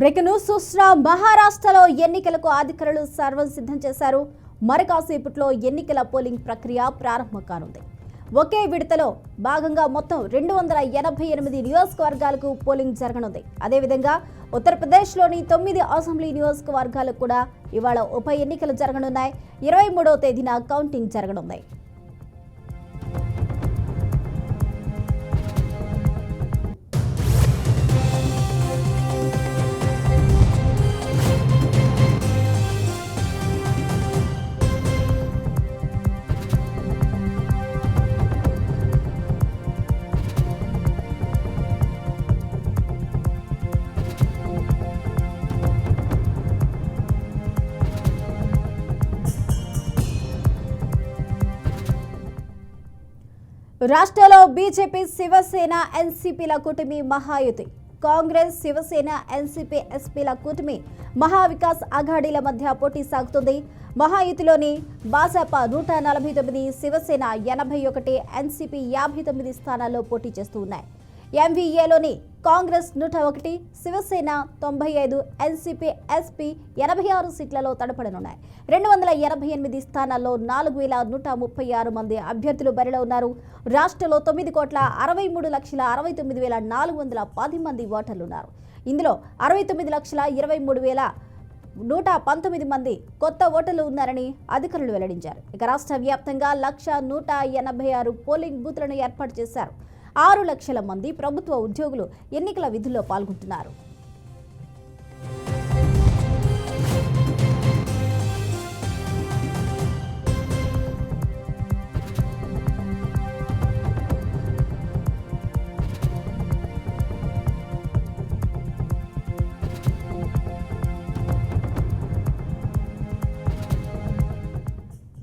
Breaking news చూస్తున్న మహారాష్ట్రలో ఎన్నికలకు అధికారులు సర్వం సిద్ధం చేశారు. మరికాసేపట్లో ఎన్నికల పోలింగ్ ప్రక్రియ ప్రారంభం కానుంది. ఒకే విడతలో భాగంగా మొత్తం 288 నియోజకవర్గాలకు పోలింగ్ జరగనుంది. అదేవిధంగా ఉత్తరప్రదేశ్లోని 9 అసెంబ్లీ నియోజకవర్గాలకు కూడా ఇవాళ ఉప ఎన్నికలు జరగనున్నాయి. 23వ తేదీన కౌంటింగ్ జరగనుంది. రాష్ట్రంలో బీజేపీ, శివసేన, ఎన్సీపీల కూటమి మహాయుతి. కాంగ్రెస్, శివసేన, ఎన్సీపీ, ఎస్పీల కూటమి మహావికాస్ అఘాడీల మధ్య పోటీ సాగుతుంది. మహాయుతిలోని భాజపా 149, శివసేన 81, ఎన్సీపీ 59 స్థానాల్లో పోటీ చేస్తూ ఉన్నాయి. ఎంవీఏలోని కాంగ్రెస్ 101, శివసేన 95, ఎన్సీపీ, ఎస్పీ 86 సీట్లలో తడపడనున్నాయి. 288 స్థానాల్లో 4136 మంది అభ్యర్థులు బరిలో ఉన్నారు. రాష్ట్రంలో 9,63,69,410 మంది ఓటర్లు ఉన్నారు. ఇందులో 69,23,119 మంది కొత్త ఓటర్లు ఉన్నారని అధికారులు వెల్లడించారు. ఇక రాష్ట్ర వ్యాప్తంగా 1,186 పోలింగ్ బూత్లను ఏర్పాటు చేశారు. 6 లక్షల మంది ప్రభుత్వ ఉద్యోగులు ఎన్నికల విధుల్లో పాల్గొంటున్నారు.